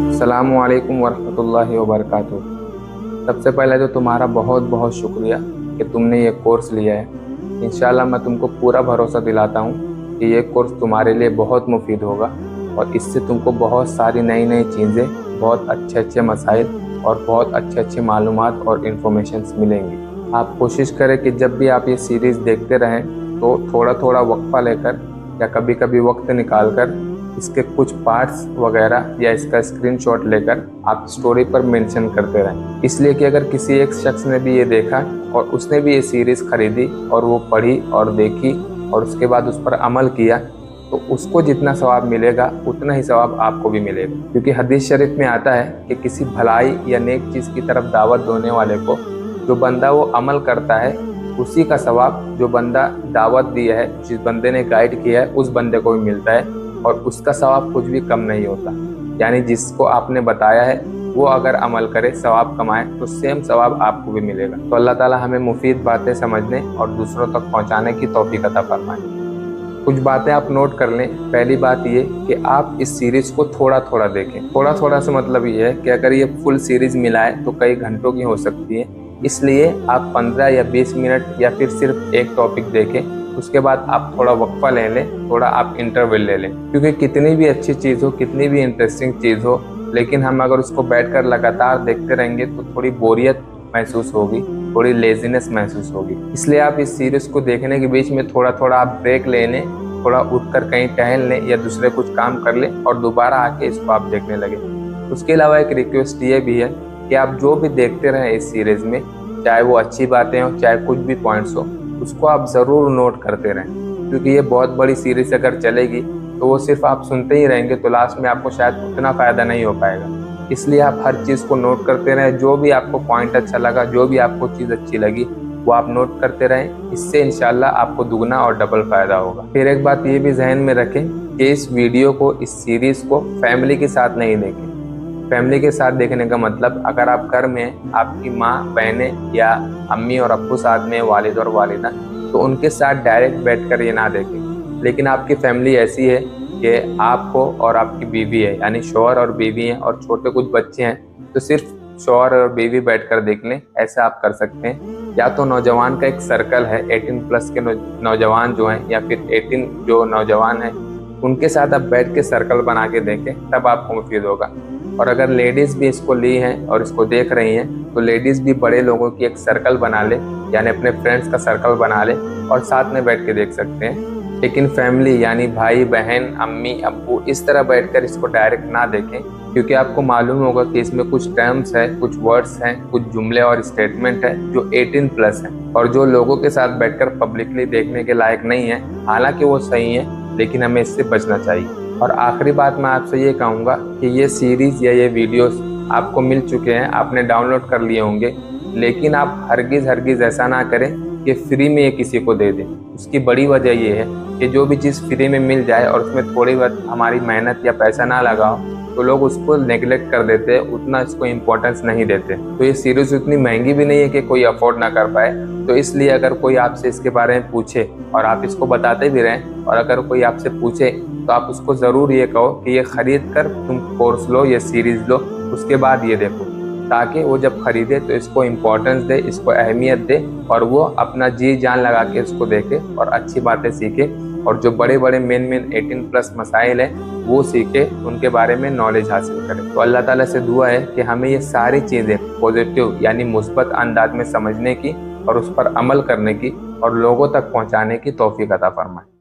अस्सलामु अलैकुम वरहमतुल्लाहि वबरकातुहू। सबसे पहले तो तुम्हारा बहुत बहुत शुक्रिया कि तुमने ये कोर्स लिया है। इंशाल्लाह मैं तुमको पूरा भरोसा दिलाता हूँ कि ये कोर्स तुम्हारे लिए बहुत मुफीद होगा और इससे तुमको बहुत सारी नई नई चीज़ें, बहुत अच्छे अच्छे मसाइल और बहुत अच्छे अच्छे मालूमात और इन्फॉर्मेशंस मिलेंगी। आप कोशिश करें कि जब भी आप ये सीरीज़ देखते रहें तो थोड़ा थोड़ा वक्फा लेकर या कभी कभी वक्त निकाल कर इसके कुछ पार्ट्स वगैरह या इसका स्क्रीनशॉट लेकर आप स्टोरी पर मेंशन करते रहें। इसलिए कि अगर किसी एक शख्स ने भी ये देखा और उसने भी ये सीरीज़ खरीदी और वो पढ़ी और देखी और उसके बाद उस पर अमल किया तो उसको जितना सवाब मिलेगा उतना ही सवाब आपको भी मिलेगा। क्योंकि हदीस शरीफ में आता है कि किसी भलाई या नेक चीज़ की तरफ दावत देने वाले को जो बंदा वो अमल करता है उसी का सवाब जो बंदा दावत दिया है, जिस बंदे ने गाइड किया है, उस बंदे को भी मिलता है और उसका सवाब कुछ भी कम नहीं होता। यानी जिसको आपने बताया है वो अगर अमल करे, सवाब कमाए तो सेम सवाब आपको भी मिलेगा। तो अल्लाह ताला हमें मुफीद बातें समझने और दूसरों तक पहुंचाने की तौफीक अता फरमाए। कुछ बातें आप नोट कर लें। पहली बात ये कि आप इस सीरीज़ को थोड़ा थोड़ा देखें। थोड़ा थोड़ा से मतलब ये है कि अगर ये फुल सीरीज़ मिलाए तो कई घंटों की हो सकती है, इसलिए आप 15 या 20 मिनट या फिर सिर्फ एक टॉपिक देखें। उसके बाद आप थोड़ा वक्फा ले लें, थोड़ा आप इंटरवल ले लें। क्योंकि कितनी भी अच्छी चीज़ हो, कितनी भी इंटरेस्टिंग चीज़ हो, लेकिन हम अगर उसको बैठकर लगातार देखते रहेंगे तो थोड़ी बोरियत महसूस होगी, थोड़ी लेजीनेस महसूस होगी। इसलिए आप इस सीरीज़ को देखने के बीच में थोड़ा थोड़ा आप ब्रेक ले लें, थोड़ा उठकर कहीं टहल लें या दूसरे कुछ काम कर लें और दोबारा आके इसको आप देखने लगे। उसके अलावा एक रिक्वेस्ट ये भी है कि आप जो भी देखते रहें इस सीरीज़ में, चाहे वो अच्छी बातें हो चाहे कुछ भी पॉइंट्स हो, उसको आप ज़रूर नोट करते रहें। क्योंकि ये बहुत बड़ी सीरीज़ अगर चलेगी तो वो सिर्फ आप सुनते ही रहेंगे तो लास्ट में आपको शायद उतना फ़ायदा नहीं हो पाएगा। इसलिए आप हर चीज़ को नोट करते रहें। जो भी आपको पॉइंट अच्छा लगा, जो भी आपको चीज़ अच्छी लगी वो आप नोट करते रहें। इससे इंशाल्लाह आपको दुगना और डबल फ़ायदा होगा। फिर एक बात ये भी जहन में रखें कि इस वीडियो को, इस सीरीज़ को फैमिली के साथ नहीं देखें। फैमिली के साथ देखने का मतलब अगर आप घर में आपकी माँ, बहनें या अम्मी और अब्बू साथ में, वालिद और वालिदा, तो उनके साथ डायरेक्ट बैठकर ये ना देखें। लेकिन आपकी फैमिली ऐसी है कि आप हो और आपकी बीवी है, यानी शौहर और बीवी हैं और छोटे कुछ बच्चे हैं, तो सिर्फ शौहर और बीवी बैठकर देख लें। ऐसा आप कर सकते हैं। या तो नौजवान का एक सर्कल है, 18 प्लस के नौजवान जो हैं या फिर 18 जो नौजवान हैं उनके साथ आप बैठ के सर्कल बना के देखें, तब आपको मुफीद होगा। और अगर लेडीज़ भी इसको ली हैं और इसको देख रही हैं तो लेडीज़ भी बड़े लोगों की एक सर्कल बना ले, यानी अपने फ्रेंड्स का सर्कल बना ले और साथ में बैठ के देख सकते हैं। लेकिन फैमिली यानी भाई बहन, अम्मी अब्बू, इस तरह बैठकर इसको डायरेक्ट ना देखें। क्योंकि आपको मालूम होगा कि इसमें कुछ टर्म्स है, कुछ वर्ड्स हैं, कुछ जुमले और स्टेटमेंट है जो 18 प्लस हैं और जो लोगों के साथ बैठकर पब्लिकली देखने के लायक नहीं है। हालांकि वो सही है, लेकिन हमें इससे बचना चाहिए। और आखिरी बात मैं आपसे ये कहूँगा कि ये सीरीज़ या ये वीडियोस आपको मिल चुके हैं, आपने डाउनलोड कर लिए होंगे, लेकिन आप हरगिज़ ऐसा ना करें कि फ्री में ये किसी को दे दें। उसकी बड़ी वजह ये है कि जो भी चीज़ फ्री में मिल जाए और उसमें थोड़ी बहुत हमारी मेहनत या पैसा ना लगाओ तो लोग उसको नेगलेक्ट कर देते हैं, उतना इसको इम्पोर्टेंस नहीं देते। तो ये सीरीज़ उतनी महंगी भी नहीं है कि कोई अफोर्ड ना कर पाए। तो इसलिए अगर कोई आपसे इसके बारे में पूछे और आप इसको बताते भी रहें, और अगर कोई आपसे पूछे तो आप उसको ज़रूर ये कहो कि ये ख़रीद कर तुम कोर्स लो, ये सीरीज़ लो, उसके बाद ये देखो, ताकि वो जब ख़रीदे तो इसको इम्पोर्टेंस दे, इसको अहमियत दे और वो अपना जी जान लगा के इसको देखे और अच्छी बातें सीखे और जो बड़े बड़े मेन 18 प्लस मसाइल हैं वो सीखे, उनके बारे में नॉलेज हासिल करें। तो अल्लाह ताला से दुआ है कि हमें ये सारी चीज़ें पॉजिटिव यानी मुस्बत अंदाज में समझने की और उस पर अमल करने की और लोगों तक पहुँचाने की तौफीक अता फरमाए।